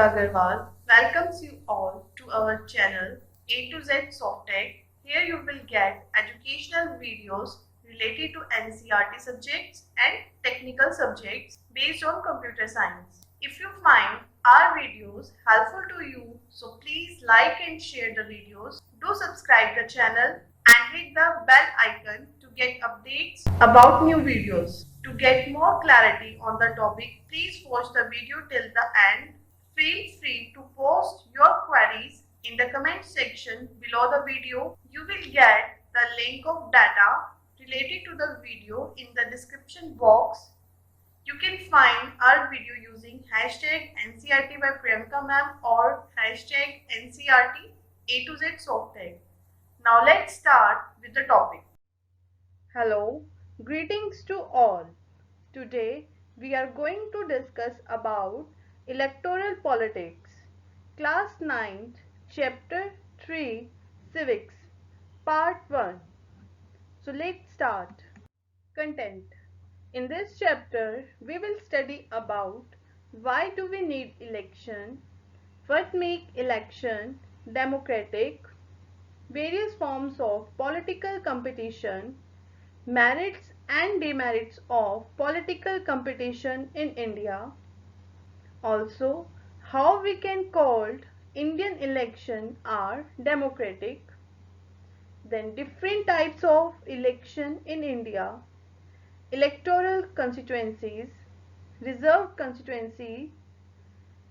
Agarwal welcomes you all to our channel A to Z Softech. Here you will get educational videos related to NCERT subjects and technical subjects based on computer science. If you find our videos helpful to you, so please like and share the videos. Do subscribe the channel and hit the bell icon to get updates about new videos. To get more clarity on the topic, please watch the video till the end. Feel free to post your queries in the comment section below the video. You will get the link of data related to the video in the description box. You can find our video using hashtag NCERT by Priyanka ma'am or hashtag NCERT A to Z Softech. Now let's start with the topic. Hello, greetings to all. Today we are going to discuss about electoral politics, class 9th, chapter 3, civics, part 1. So let's start. Content. In this chapter we will study about why do we need election, what make election democratic, various forms of political competition, merits and demerits of political competition in India. Also, how we can call Indian election are democratic. Then different types of election in India, electoral constituencies, reserved constituency,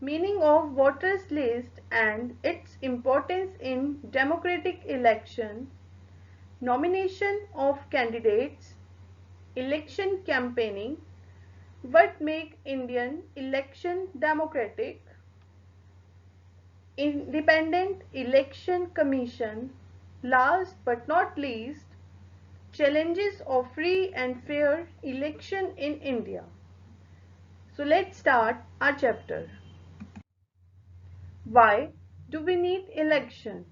meaning of voters list and its importance in democratic election, nomination of candidates, election campaigning, what make Indian election democratic, independent election commission, last but not least, challenges of free and fair election in India. So let's start our chapter. Why do we need election?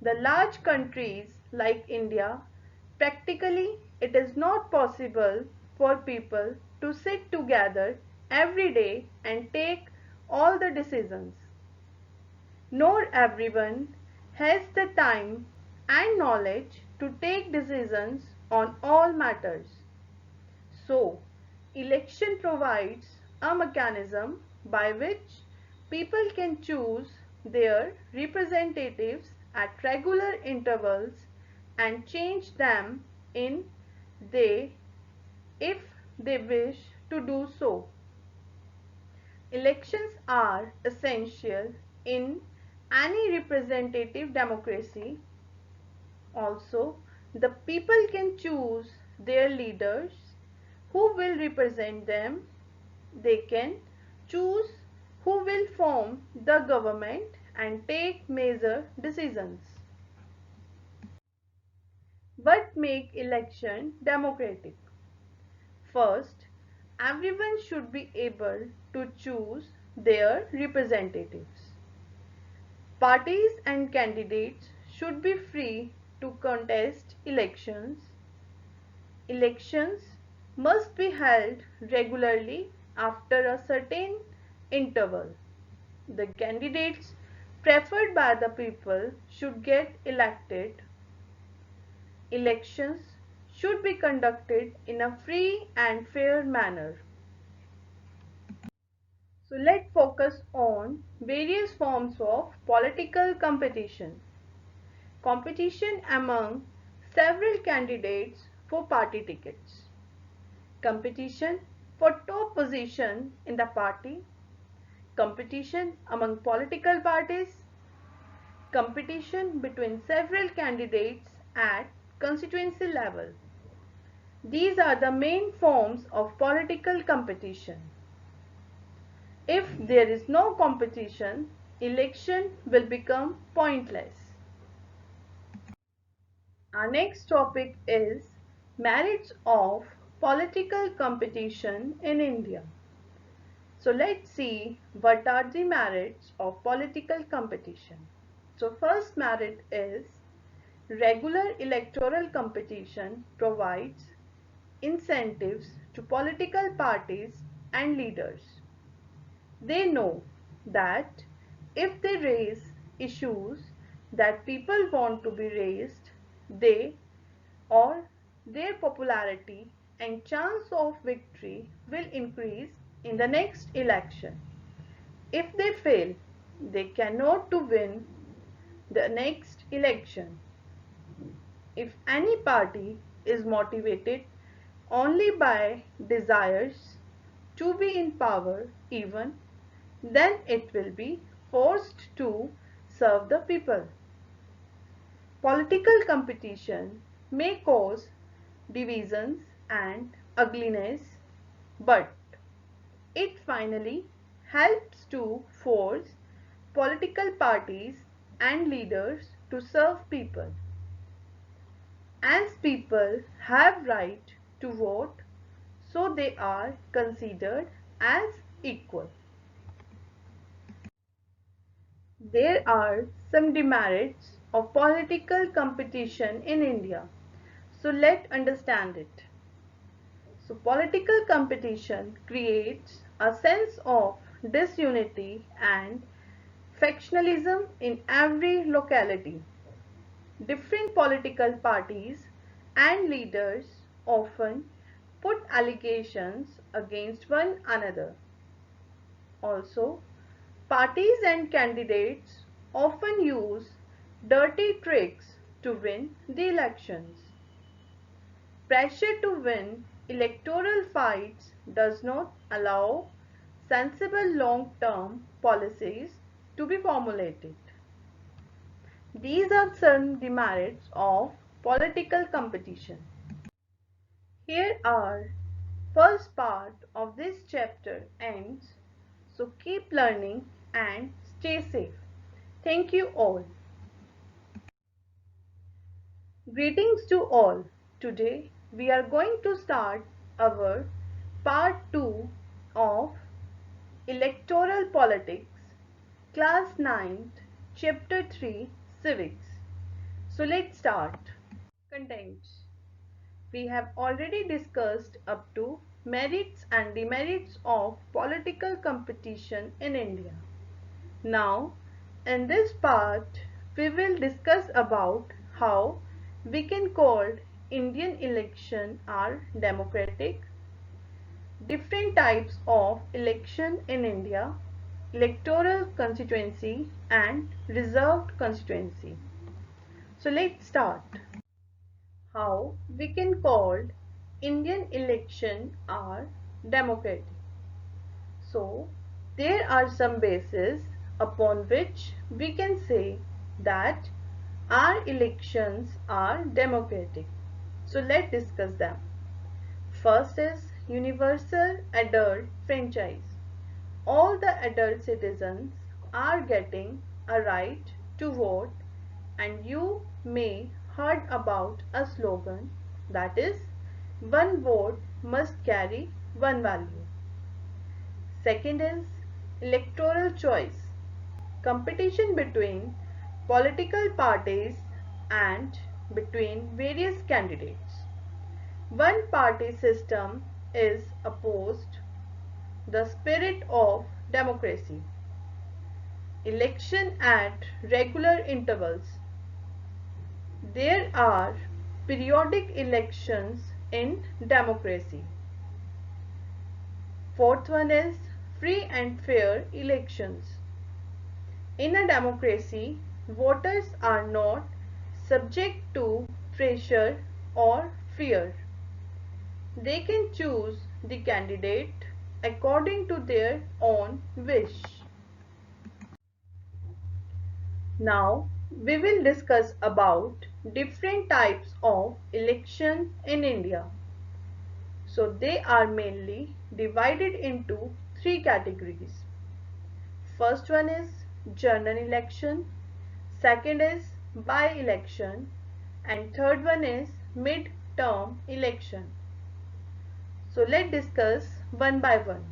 The large countries like India, practically it is not possible for people to sit together every day and take all the decisions. Nor everyone has the time and knowledge to take decisions on all matters. So, election provides a mechanism by which people can choose their representatives at regular intervals and change them in they if they wish to do so. Elections are essential in any representative democracy. Also, the people can choose their leaders who will represent them. They can choose who will form the government and take major decisions. What make election democratic? First, everyone should be able to choose their representatives. Parties and candidates should be free to contest elections. Elections must be held regularly after a certain interval. The candidates preferred by the people should get elected. Elections should be conducted in a free and fair manner. So let's focus on various forms of political competition. Competition among several candidates for party tickets. Competition for top position in the party. Competition among political parties. Competition between several candidates at constituency level. These are the main forms of political competition. If there is no competition, election will become pointless. Our next topic is merits of political competition in India. So let's see what are the merits of political competition. So first merit is regular electoral competition provides incentives to political parties and leaders. They know that if they raise issues that people want to be raised, they or their popularity and chance of victory will increase in the next election. If they fail, they cannot to win the next election. If any party is motivated only by desires to be in power even, then it will be forced to serve the people. Political competition may cause divisions and ugliness, but it finally helps to force political parties and leaders to serve people. As people have right to vote, so they are considered as equal. There are some demerits of political competition in India. So let's understand it. So political competition creates a sense of disunity and factionalism in every locality. Different political parties and leaders often put allegations against one another. Also, parties and candidates often use dirty tricks to win the elections. Pressure to win electoral fights does not allow sensible long-term policies to be formulated. These are some demerits of political competition. Here our first part of this chapter ends, so keep learning and stay safe. Thank you all. Greetings to all. Today we are going to start our part 2 of Electoral Politics, Class 9th, Chapter 3, Civics. So let's start. Contents. We have already discussed up to merits and demerits of political competition in India. Now, in this part, we will discuss about how we can call Indian election are democratic, different types of election in India, electoral constituency and reserved constituency. So let's start. How we can call Indian election are democratic. So there are some bases upon which we can say that our elections are democratic. So let's discuss them. First is universal adult franchise. All the adult citizens are getting a right to vote, and you may heard about a slogan that is one vote must carry one value. Second is electoral choice. Competition between political parties and between various candidates. One party system is opposed the spirit of democracy. Election at regular intervals. There are periodic elections in democracy. Fourth one is free and fair elections. In a democracy, voters are not subject to pressure or fear. They can choose the candidate according to their own wish. Now we will discuss about different types of election in India. So they are mainly divided into three categories. First one is general election, second is by-election, and third one is mid-term election. So let's discuss one by one.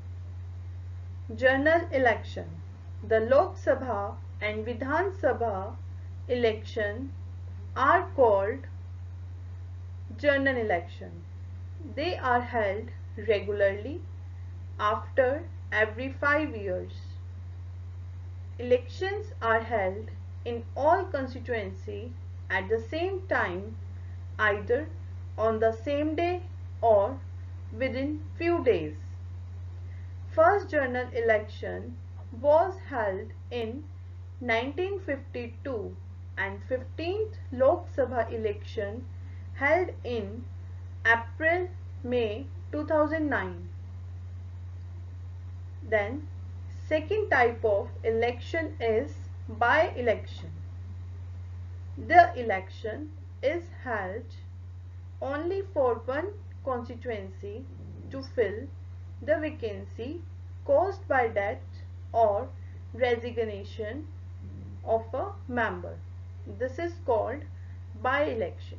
General election. The Lok Sabha and Vidhan Sabha election are called general election. They are held regularly after every 5 years. Elections are held in all constituency at the same time, either on the same day or within few days. First general election was held in 1952 and 15th Lok Sabha election held in April-May 2009. Then second type of election is by-election. The election is held only for one constituency to fill the vacancy caused by death or resignation of a member. This is called by-election.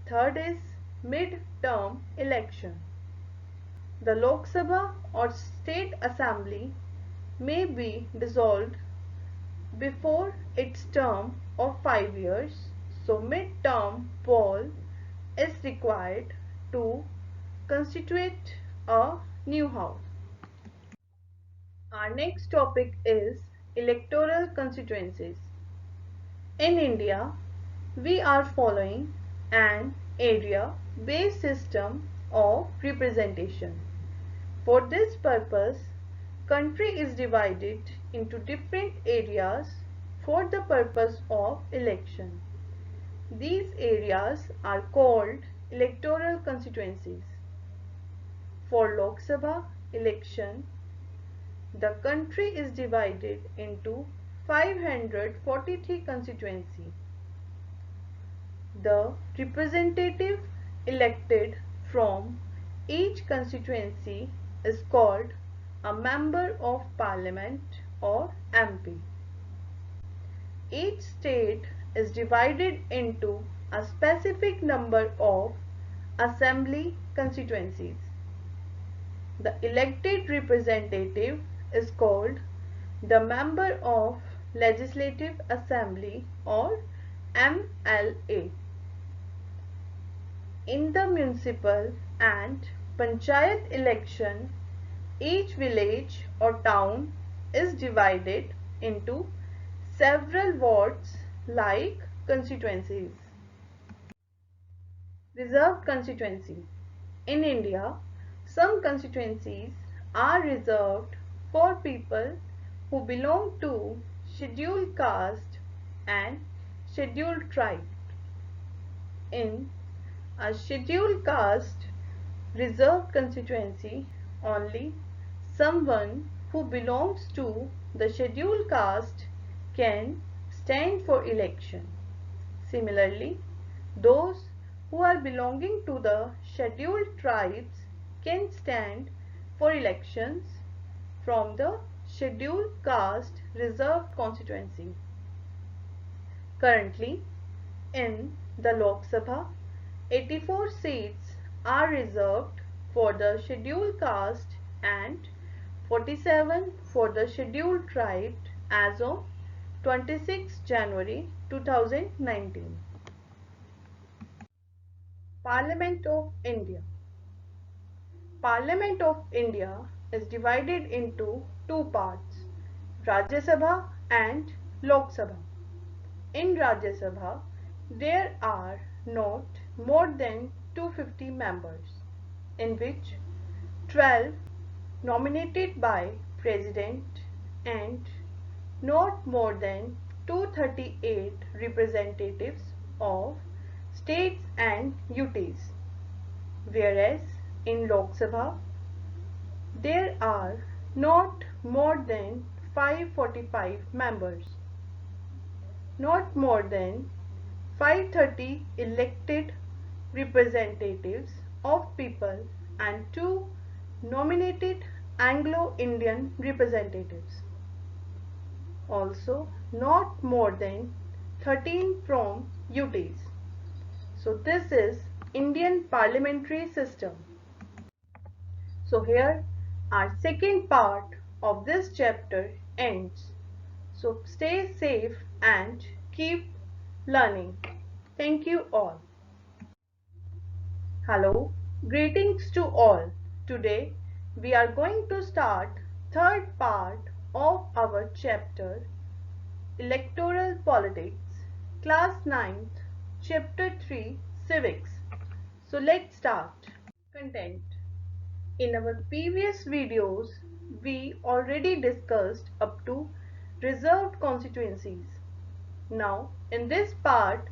Third is mid-term election. The Lok Sabha or State Assembly may be dissolved before its term of 5 years, so mid-term poll is required to constitute a new house. Our next topic is electoral constituencies. In India, we are following an area-based system of representation. For this purpose, country is divided into different areas for the purpose of election. These areas are called electoral constituencies. For Lok Sabha election, the country is divided into 543 constituencies. The representative elected from each constituency is called a Member of Parliament or MP. Each state is divided into a specific number of assembly constituencies. The elected representative is called the Member of Legislative Assembly or MLA. In the municipal and panchayat election, each village or town is divided into several wards like constituencies. Reserved constituency. In India, some constituencies are reserved for people who belong to scheduled caste and scheduled tribe. In a scheduled caste reserved constituency, only someone who belongs to the scheduled caste can stand for election. Similarly, those who are belonging to the scheduled tribes can stand for elections from the scheduled caste reserved constituency. Currently, in the Lok Sabha, 84 seats are reserved for the scheduled caste and 47 for the scheduled tribe as of 26 January 2019. Parliament of India. Parliament of India is divided into two parts, Rajya Sabha and Lok Sabha. In Rajya Sabha, there are not more than 250 members, in which 12 nominated by President and not more than 238 representatives of states and UTs, whereas in Lok Sabha there are not more than 545 members. Not more than 530 elected representatives of people and 2 nominated Anglo-Indian representatives. Also not more than 13 from UTs. So this is Indian parliamentary system. So here our second part of this chapter ends. So stay safe and keep learning. Thank you all. Hello, greetings to all. Today we are going to start third part of our chapter Electoral Politics, Class 9th, Chapter 3 Civics. So let's start. Content. In our previous videos, we already discussed up to reserved constituencies. Now, in this part,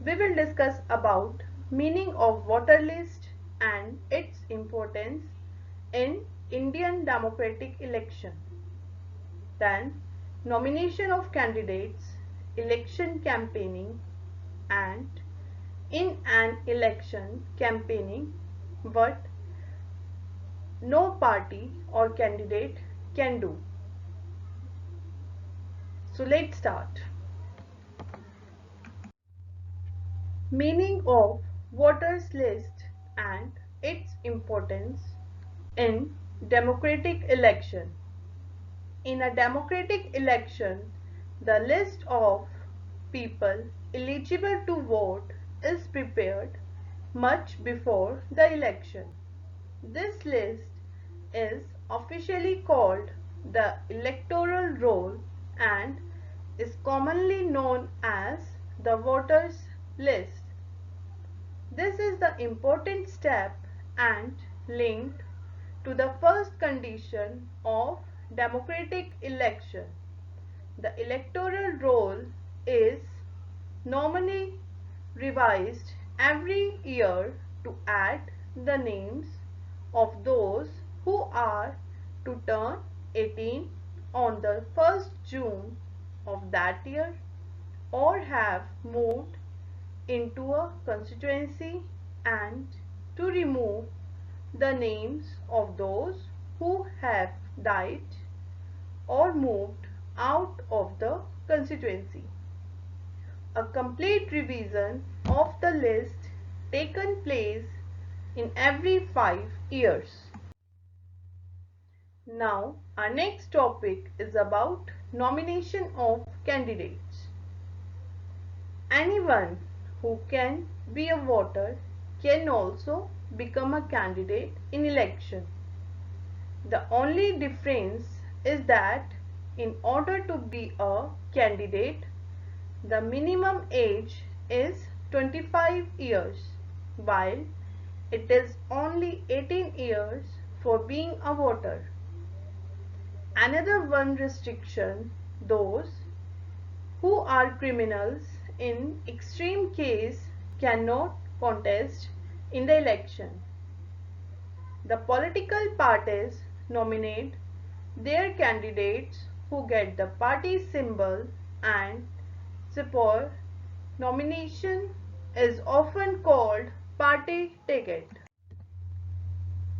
we will discuss about meaning of voter list and its importance in Indian democratic election. Then, nomination of candidates, election campaigning, and in an election campaigning, what no party or candidate can do. So let's start. Meaning of voters list and its importance in democratic election. In a democratic election, the list of people eligible to vote is prepared much before the election. This list is officially called the electoral roll and is commonly known as the voters list. This is the important step and linked to the first condition of democratic election. The electoral roll is normally revised every year to add the names of those who are to turn 18 on the 1st June of that year or have moved into a constituency and to remove the names of those who have died or moved out of the constituency. A complete revision of the list taken place in every 5 years. Now our next topic is about nomination of candidates. Anyone who can be a voter can also become a candidate in election. The only difference is that in order to be a candidate, the minimum age is 25 years, while it is only 18 years for being a voter. Another one restriction, those who are criminals in extreme case cannot contest in the election. The political parties nominate their candidates who get the party symbol and support. Nomination is often called party ticket.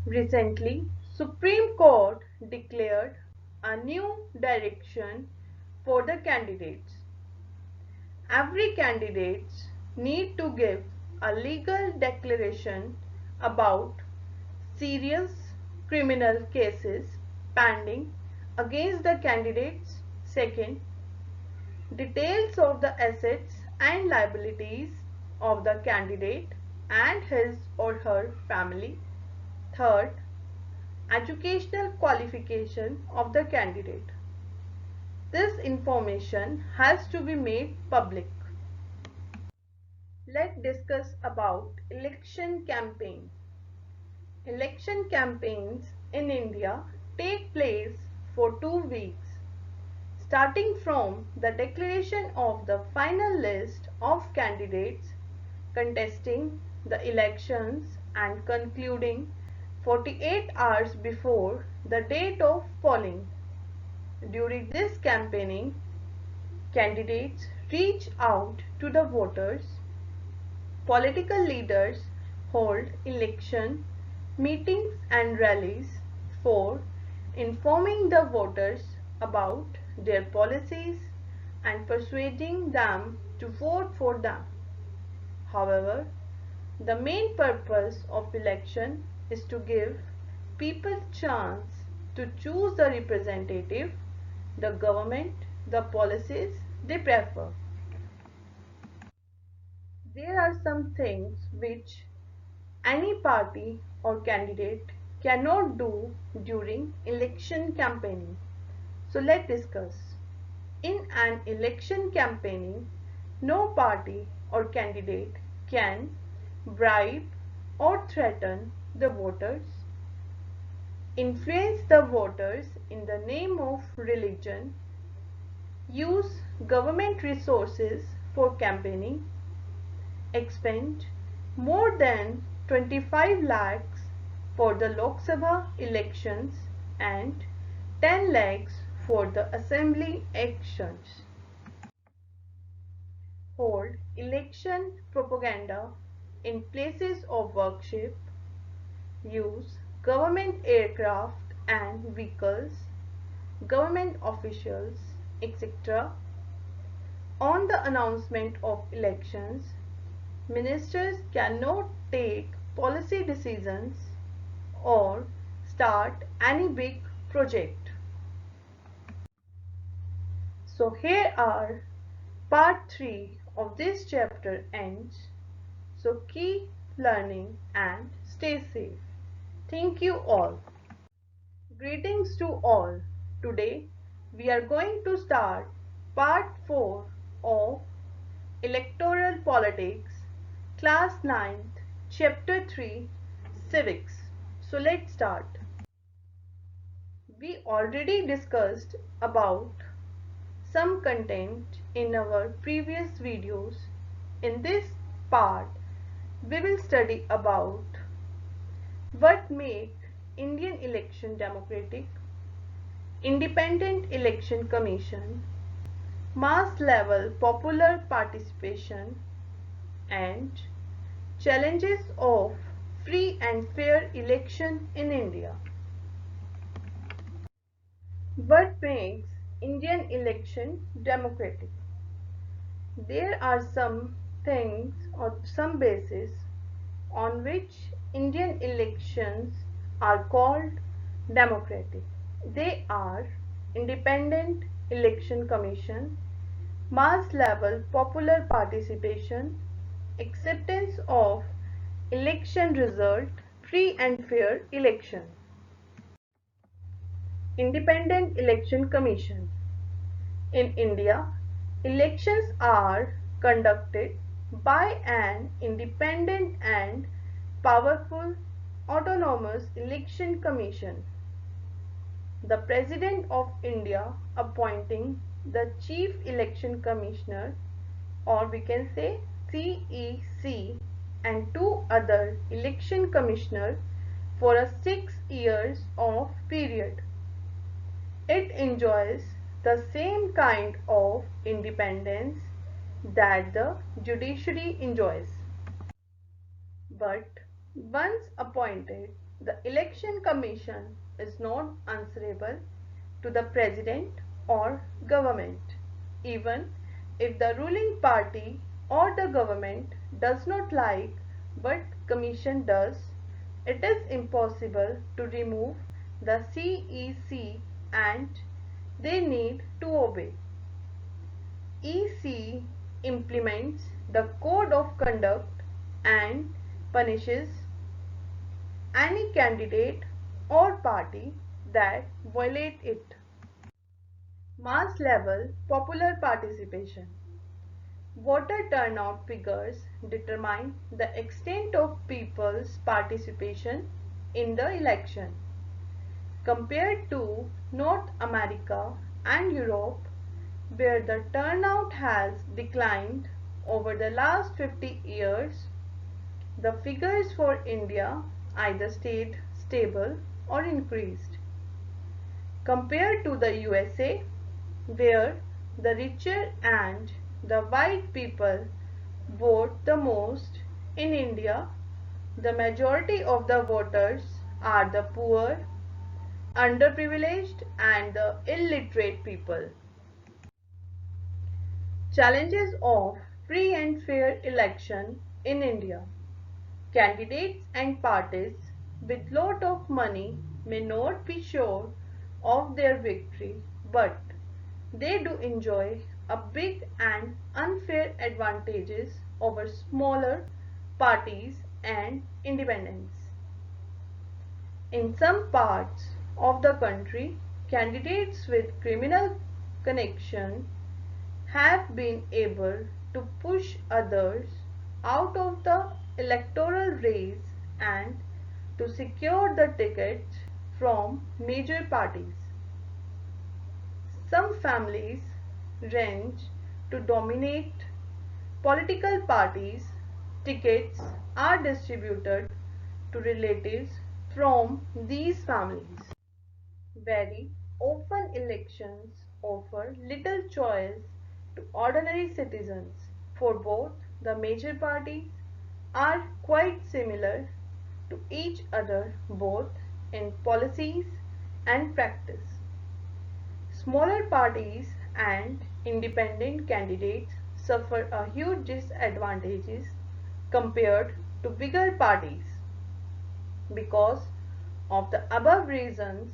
Recently, Supreme Court declared a new direction for the candidates. Every candidate need to give a legal declaration about serious criminal cases pending against the candidates. Second, details of the assets and liabilities of the candidate and his or her family. Third, educational qualification of the candidate. This information has to be made public. Let's discuss about election campaign. Election campaigns in India take place for 2 weeks, starting from the declaration of the final list of candidates contesting the elections and concluding 48 hours before the date of polling. During this campaigning, candidates reach out to the voters. Political leaders hold election meetings and rallies for informing the voters about their policies and persuading them to vote for them. However, the main purpose of election is to give people chance to choose the representative, the government, the policies they prefer. There are some things which any party or candidate cannot do during election campaigning. So let's discuss. In an election campaigning, no party or candidate can bribe or threaten the voters, influence the voters in the name of religion, use government resources for campaigning, expend more than 25 lakhs for the Lok Sabha elections and 10 lakhs for the assembly elections, hold election propaganda in places of worship, use government aircraft and vehicles, government officials, etc. On the announcement of elections, ministers cannot take policy decisions or start any big project. So here are part 3 of this chapter ends. So keep learning and stay safe. Thank you all. Greetings to all. Today we are going to start part 4 of Electoral Politics, Class 9th, Chapter 3, Civics. So let's start. We already discussed about some content in our previous videos. In this part, we will study about what make Indian election democratic, Independent Election Commission, mass level popular participation, and challenges of free and fair election in India. What makes Indian election democratic? There are some things or some bases on which Indian elections are called democratic. They are Independent Election Commission, mass level popular participation, acceptance of election result, free and fair election. Independent Election Commission. In India, elections are conducted by an independent and powerful autonomous election commission. The President of India appointing the Chief Election Commissioner, or we can say CEC, and two other election commissioners for a 6 years of period. It enjoys the same kind of independence that the judiciary enjoys. But once appointed, the election commission is not answerable to the president or government. Even if the ruling party or the government does not like what commission does, it is impossible to remove the CEC and they need to obey. EC implements the code of conduct and punishes any candidate or party that violate it. Mass level popular participation. Voter turnout figures determine the extent of people's participation in the election. Compared to North America and Europe, where the turnout has declined over the last 50 years, the figures for India either stayed stable or increased. Compared to the USA, where the richer and the white people vote the most, in India, the majority of the voters are the poor, underprivileged, and the illiterate people. Challenges of free and fair election in India. Candidates and parties with lot of money may not be sure of their victory, but they do enjoy a big and unfair advantages over smaller parties and independents. In some parts of the country, candidates with criminal connection have been able to push others out of the electoral race and to secure the tickets from major parties. Some families range to dominate political parties. Tickets are distributed to relatives from these families. Very often elections offer little choice to ordinary citizens, for both the major parties are quite similar to each other both in policies and practice. Smaller parties and independent candidates suffer a huge disadvantages compared to bigger parties. Because of the above reasons,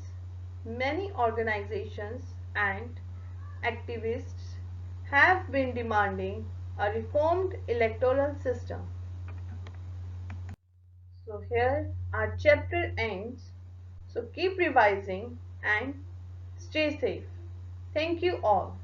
many organizations and activists have been demanding a reformed electoral system. So here our chapter ends. So keep revising and stay safe. Thank you all.